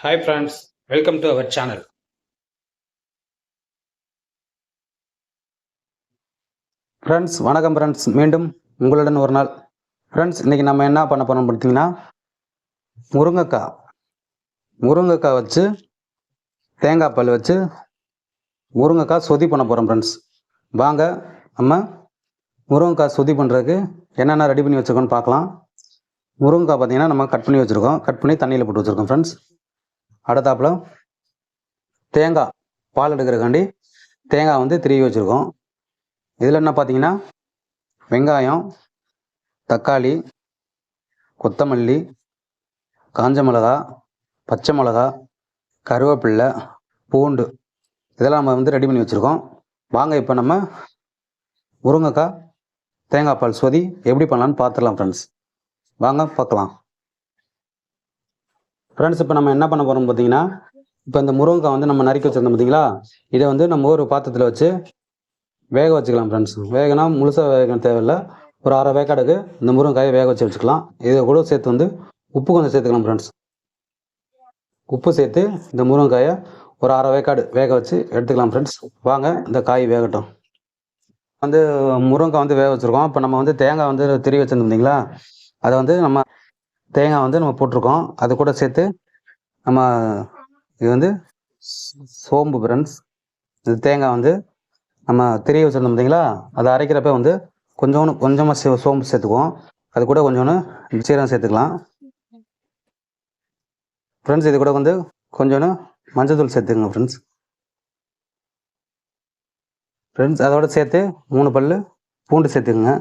Hi friends, welcome to our channel. Friends வணக்கம் friends, மீண்டும் உங்களுடன் ஒரு நாள். ஃப்ரெண்ட்ஸ், இன்றைக்கி நம்ம என்ன பண்ண போகிறோம் பார்த்தீங்கன்னா, முருங்கைக்காய் வச்சு தேங்காய் பால் வச்சு முருங்கைக்காய் சொதி பண்ண போகிறோம் ஃப்ரெண்ட்ஸ். வாங்க நம்ம முருங்கைக்காய் சொதி பண்ணுறதுக்கு என்னென்ன ரெடி பண்ணி வச்சுருக்கோன்னு பார்க்கலாம். முருங்கைக்காய் பார்த்தீங்கன்னா நம்ம கட் பண்ணி வச்சுருக்கோம், கட் பண்ணி தண்ணியில் போட்டு வச்சுருக்கோம் ஃப்ரெண்ட்ஸ். அடுத்தாப்புல தேங்காய் பால் எடுக்கிறக்காண்டி தேங்காய் வந்து திருவி வச்சுருக்கோம். இதில் என்ன பார்த்தீங்கன்னா, வெங்காயம், தக்காளி, கொத்தமல்லி, காஞ்ச மிளகா, பச்சை மிளகா, கருவேப்பில்லை, பூண்டு இதெல்லாம் நம்ம வந்து ரெடி பண்ணி வச்சுருக்கோம். வாங்க இப்போ நம்ம முருங்கைக்காய் தேங்காய் பால் சொதி எப்படி பண்ணலான்னு பார்த்துடலாம் ஃப்ரெண்ட்ஸ். வாங்க பார்க்கலாம். ஃப்ரெண்ட்ஸ், இப்போ நம்ம என்ன பண்ண போகிறோம் பார்த்தீங்கன்னா, இப்போ இந்த முருங்கைக்காய் வந்து நம்ம நறுக்கி வச்சுருந்தோம் பார்த்தீங்களா, இதை வந்து நம்ம ஒரு பாத்திரத்தில் வச்சு வேக வச்சுக்கலாம் ஃப்ரெண்ட்ஸ். வேகனா முழுசாக வேக தேவையில்லை, ஒரு அரை வேக்காடுக்கு இந்த முருங்கைக்காயை வேக வச்சு வச்சுக்கலாம். இதை கூட சேர்த்து வந்து உப்பு கொஞ்சம் சேர்த்துக்கலாம் ஃப்ரெண்ட்ஸ். உப்பு சேர்த்து இந்த முருங்கைக்காயை ஒரு அரை வேக்காடு வேக வச்சு எடுத்துக்கலாம் ஃப்ரெண்ட்ஸ். வாங்க இந்த காய் வேகட்டும். வந்து முருங்கைக்காய் வந்து வேக வச்சுருக்கோம். இப்போ நம்ம வந்து தேங்காய் வந்து திருவி வச்சுருந்தீங்களா, அதை வந்து நம்ம தேங்காய் வந்து நம்ம போட்டிருக்கோம். அது கூட சேர்த்து நம்ம இது வந்து சோம்பு ஃப்ரெண்ட்ஸ். இது தேங்காய் வந்து நம்ம திருவி வச்சுருந்தோம் பார்த்தீங்களா, அதை அரைக்கிறப்ப வந்து கொஞ்சமாக சோம்பு சேர்த்துக்குவோம். அது கூட கொஞ்சோன்னு சீரகம் சேர்த்துக்கலாம் ஃப்ரெண்ட்ஸ். இது கூட வந்து கொஞ்சோன்னு மஞ்சள் சேர்த்துக்கோங்க ஃப்ரெண்ட்ஸ். அதோட சேர்த்து 3 பல் பூண்டு சேர்த்துக்குங்க,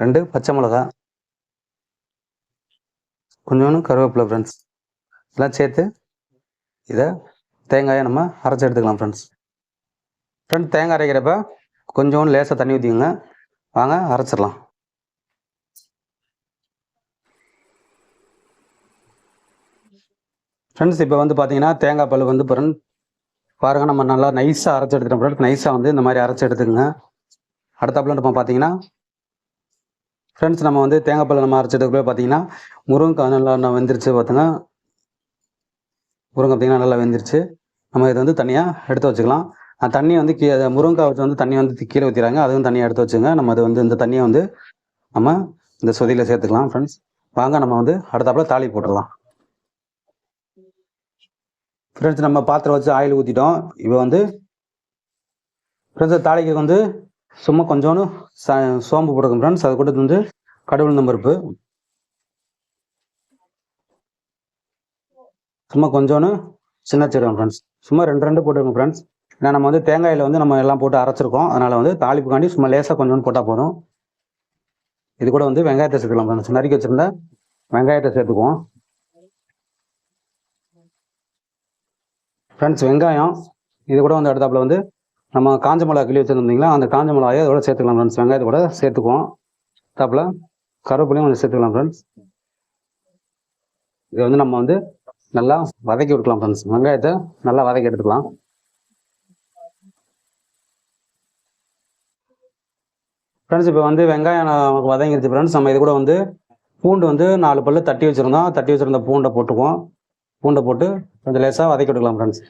2 பச்சை மிளகா, கொஞ்சோன்னு கருவேப்பிலை ஃப்ரெண்ட்ஸ். இதெல்லாம் சேர்த்து இதை தேங்காயை நம்ம அரைச்சி எடுத்துக்கலாம் ஃப்ரெண்ட்ஸ். தேங்காய் அரைக்கிறப்ப கொஞ்சோன்னு லேசாக தண்ணி ஊற்றிக்கோங்க. வாங்க அரைச்சிடலாம் ஃப்ரெண்ட்ஸ். இப்போ வந்து பார்த்தீங்கன்னா தேங்காய் பால் வந்து பாருங்கள், நம்ம நல்லா நைஸாக அரைச்சி எடுத்துட்டோம் ஃப்ரெண்ட்ஸ். நைஸாக வந்து இந்த மாதிரி அரைச்சி எடுத்துக்கோங்க. அடுத்தாப்புல நம்ம பார்த்தீங்கன்னா ஃப்ரெண்ட்ஸ், நம்ம வந்து தேங்காய் பால் நம்ம அரைச்சி எடுத்துக்கவே பார்த்தீங்கன்னா முருங்கைக்காய் நல்லா வெந்துருச்சு. பார்த்துங்க, முருங்கை பார்த்தீங்கன்னா நல்லா வெந்துருச்சு. நம்ம இதை வந்து தனியாக எடுத்து வச்சுக்கலாம். தண்ணி வந்து முருங்கைக்காய் வச்சு வந்து தண்ணி வந்து கீழே ஊற்றிடுறாங்க, அதுவும் தனியாக எடுத்து வச்சுங்க. நம்ம அது வந்து இந்த தண்ணியை வந்து நம்ம இந்த சொதியில் சேர்த்துக்கலாம் ஃப்ரெண்ட்ஸ். வாங்க நம்ம வந்து அடுத்தாப்புல தாளி போட்டுடலாம் ஃப்ரெண்ட்ஸ். நம்ம பாத்திரம் வச்சு ஆயில் ஊற்றிட்டோம். இப்போ வந்து ஃப்ரெண்ட்ஸ் தாளிக்கு வந்து சும்மா கொஞ்சோன்னு சோம்பு போட்டுக்கோங்க ஃப்ரெண்ட்ஸ். அது கூட வந்து கடுகு பருப்பு சும்மா கொஞ்சோன்னு சின்ன சீரகம் ஃப்ரெண்ட்ஸ். சும்மா 2 போட்டுக்கோங்க ஃப்ரெண்ட்ஸ். ஏன்னா நம்ம வந்து தேங்காயில் வந்து நம்ம எல்லாம் போட்டு அரைச்சிருக்கோம், அதனால் வந்து தாளிப்புக்காண்டி சும்மா லேசாக கொஞ்சோன்னு போட்டால் போதும். இது கூட வந்து வெங்காயத்தை சேர்த்துக்கலாம் ஃப்ரெண்ட்ஸ். நறுக்கி வச்சுருந்தா வெங்காயத்தை சேர்த்துக்குவோம் ஃப்ரெண்ட்ஸ். வெங்காயம் இது கூட வந்து அடுத்தாப்புல வந்து நம்ம காஞ்ச மிளகா கிள்ளி வச்சுருந்தீங்களா, அந்த காஞ்ச மிளகாயை அதோட சேர்த்துக்கலாம் ஃப்ரெண்ட்ஸ். வெங்காயத்தை கூட சேர்த்துக்குவோம். அடுத்தாப்புல கருவேப்பிலையும் கொஞ்சம் சேர்த்துக்கலாம் ஃப்ரெண்ட்ஸ். இதை வந்து நம்ம வந்து நல்லா வதக்கி விட்டுக்கலாம் ஃப்ரெண்ட்ஸ். வெங்காயத்தை நல்லா வதக்கி எடுத்துக்கலாம் ஃப்ரெண்ட்ஸ். இப்போ வந்து வெங்காயம் நமக்கு வதங்கிருச்சு ஃப்ரெண்ட்ஸ். நம்ம இது கூட வந்து பூண்டு வந்து 4 பல்லு தட்டி வச்சுருந்த பூண்டை போட்டுக்குவோம். பூண்டை போட்டு கொஞ்சம் லேசாக வதக்கி விட்டுக்கலாம் ஃப்ரெண்ட்ஸ்.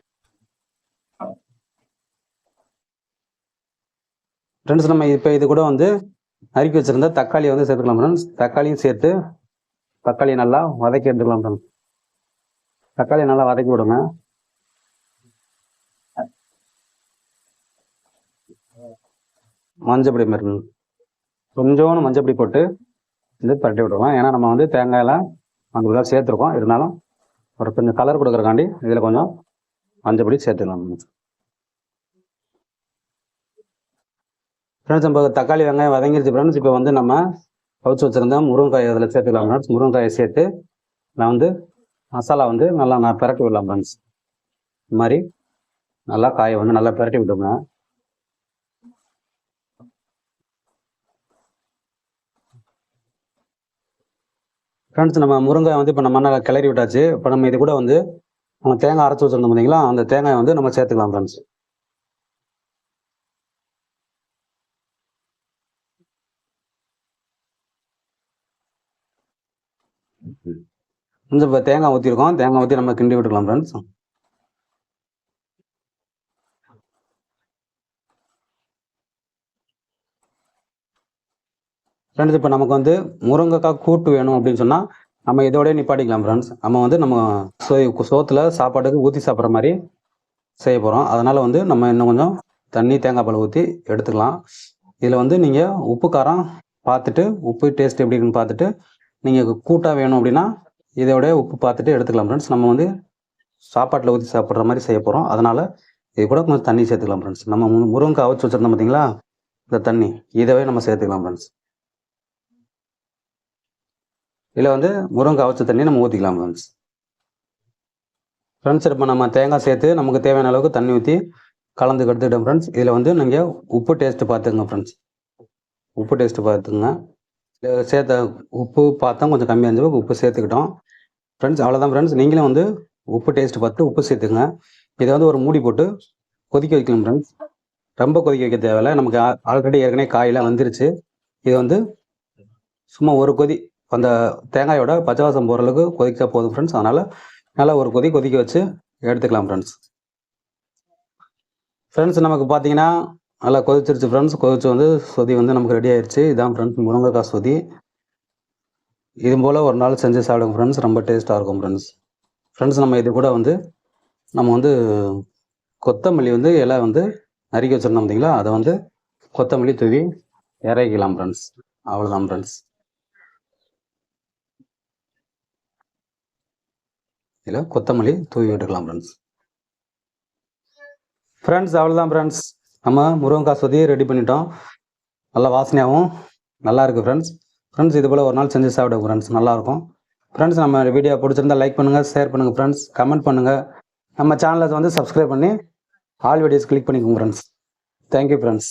நம்ம இப்போ இது கூட வந்து நறுக்கி வச்சுருந்த தக்காளியை வந்து சேர்த்துக்கலாம் ஃப்ரெண்ட்ஸ். தக்காளியும் சேர்த்து தக்காளியை நல்லா வதக்கி எடுத்துக்கலாம் ஃப்ரெண்ட்ஸ். தக்காளியை நல்லா வதக்கி விடுங்க. மஞ்சப்பொடி மாதிரி கொஞ்சோன்னு மஞ்சப்பொடி போட்டு இது பரட்டி விட்டுருவோம். ஏன்னா நம்ம வந்து தேங்காயெல்லாம் அந்த சேர்த்துருக்கோம், இருந்தாலும் ஒரு கொஞ்சம் கலர் கொடுக்குறக்காண்டி இதில் கொஞ்சம் மஞ்சப்பொடி சேர்த்துக்கலாம் ஃப்ரெண்ட்ஸ். நம்ம தக்காளி வெங்காயம் வதங்கிருச்சு ஃப்ரெண்ட்ஸ். இப்போ வந்து நம்ம கவுச்சு வச்சுருந்தா முருங்கைக்காய் அதில் சேர்த்துக்கலாம் ஃப்ரெண்ட்ஸ். முருங்கைக்காயை சேர்த்து நான் வந்து மசாலா வந்து நல்லா பிரட்டி விடலாம் ஃப்ரெண்ட்ஸ். இந்த மாதிரி நல்லா காயை வந்து நல்லா பிரட்டி விட்டுங்க ஃப்ரெண்ட்ஸ். நம்ம முருங்காய் வந்து இப்போ நம்ம நல்லா கிளறி விட்டாச்சு. இப்போ நம்ம இது கூட வந்து நம்ம தேங்காய் அரைச்சி வச்சுருந்தோம் பார்த்தீங்களா, அந்த தேங்காயை வந்து நம்ம சேர்த்துக்கலாம் ஃப்ரெண்ட்ஸ். கொஞ்சம் இப்போ தேங்காய் ஊற்றிருக்கோம். தேங்காய் ஊற்றி நம்ம கிண்டி விட்டுக்கலாம் ஃப்ரெண்ட்ஸ். ஃப்ரெண்ட்ஸ் இப்போ நமக்கு வந்து முருங்கைக்காய் கூட்டு வேணும் அப்படின்னு சொன்னால் நம்ம இதோடய நிப்பாட்டிக்கலாம் ஃப்ரெண்ட்ஸ். நம்ம வந்து நம்ம சோத்தில் சாப்பாட்டுக்கு ஊற்றி சாப்பிட்ற மாதிரி செய்ய போகிறோம். அதனால் வந்து நம்ம இன்னும் கொஞ்சம் தண்ணி தேங்காய் பால் ஊற்றி எடுத்துக்கலாம். இதில் வந்து நீங்கள் உப்பு காரம் பார்த்துட்டு, உப்பு டேஸ்ட் எப்படி இருக்குன்னு பார்த்துட்டு, நீங்கள் கூட்டாக வேணும் அப்படின்னா இதோடய உப்பு பார்த்துட்டு எடுத்துக்கலாம் ஃப்ரெண்ட்ஸ். நம்ம வந்து சாப்பாட்டில் ஊற்றி சாப்பிட்ற மாதிரி செய்ய போகிறோம். அதனால் இது கூட கொஞ்சம் தண்ணி சேர்த்துக்கலாம் ஃப்ரெண்ட்ஸ். நம்ம முருங்கைக்காய் அவிச்சு வச்சுருந்தோம் பார்த்தீங்களா, இந்த தண்ணி இதவே நம்ம சேர்த்துக்கலாம் ஃப்ரெண்ட்ஸ். இதில் வந்து முருங்கை அவிச்ச தண்ணி நம்ம ஊற்றிக்கலாம் ஃப்ரெண்ட்ஸ். ஃப்ரெண்ட்ஸ் இப்போ நம்ம தேங்காய் சேர்த்து நமக்கு தேவையான அளவுக்கு தண்ணி ஊற்றி கலந்து எடுத்துக்கிட்டோம் ஃப்ரெண்ட்ஸ். இதில் வந்து நீங்கள் உப்பு டேஸ்ட்டு பார்த்துக்குங்க ஃப்ரெண்ட்ஸ். உப்பு டேஸ்ட்டு பார்த்துக்குங்க. சேர்த்த உப்பு பார்த்தா கொஞ்சம் கம்மியாக இருந்துச்சு, உப்பு சேர்த்துக்கிட்டோம் ஃப்ரெண்ட்ஸ். அவ்வளோதான் ஃப்ரெண்ட்ஸ். நீங்களும் வந்து உப்பு டேஸ்ட்டு பார்த்து உப்பு சேர்த்துக்குங்க. இதை வந்து ஒரு மூடி போட்டு கொதிக்க வைக்கணும் ஃப்ரெண்ட்ஸ். ரொம்ப கொதிக்க வைக்க தேவையில்லை. நமக்கு ஆல்ரெடி ஏற்கனவே காயெல்லாம் வந்துருச்சு. இது வந்து சும்மா ஒரு கொதி அந்த தேங்காயோட பச்சை வாசம் போகிற அளவுக்கு கொதிக்க போதும் ஃப்ரெண்ட்ஸ். அதனால் நல்லா ஒரு கொதிக்க வச்சு எடுத்துக்கலாம் ஃப்ரெண்ட்ஸ். ஃப்ரெண்ட்ஸ் நமக்கு பார்த்தீங்கன்னா நல்லா கொதிச்சிருச்சு ஃப்ரெண்ட்ஸ். கொதிச்சு வந்து சொதி வந்து நமக்கு ரெடி ஆயிடுச்சு. இதான் ஃப்ரெண்ட்ஸ் முருங்கைக்காய் சொதி. இது போல் ஒரு நாள் செஞ்சு சாப்பிடுங்க ஃப்ரெண்ட்ஸ். ரொம்ப டேஸ்ட்டாக இருக்கும் ஃப்ரெண்ட்ஸ். ஃப்ரெண்ட்ஸ் நம்ம இது கூட வந்து நம்ம வந்து கொத்தமல்லி வந்து இலை வந்து நறுக்கி வச்சுருந்தோம் பார்த்தீங்களா, அதை வந்து கொத்தமல்லி தூவி இறக்கிக்கலாம் ஃப்ரெண்ட்ஸ். அவ்வளோதான் ஃப்ரெண்ட்ஸ். இதில் கொத்தமல்லி தூவி விட்டுக்கலாம் ஃப்ரெண்ட்ஸ். ஃப்ரெண்ட்ஸ் அவ்வளோதான் ஃப்ரெண்ட்ஸ். நம்ம முருங்கைக்காய் சொதியை ரெடி பண்ணிட்டோம். நல்லா வாசனையாகவும் நல்லா இருக்குது ஃப்ரெண்ட்ஸ். ஃப்ரெண்ட்ஸ் இது போல் ஒரு நாள் செஞ்சு சாப்பிடுங்க ஃப்ரெண்ட்ஸ், நல்லாயிருக்கும் ஃப்ரெண்ட்ஸ். நம்ம வீடியோ பிடிச்சிருந்தா லைக் பண்ணுங்கள், ஷேர் பண்ணுங்கள் ஃப்ரெண்ட்ஸ், கமெண்ட் பண்ணுங்கள். நம்ம சேனலை வந்து சப்ஸ்கிரைப் பண்ணி ஆல் வீடியோஸ் கிளிக் பண்ணிக்கோங்க ஃப்ரெண்ட்ஸ். Thank you friends.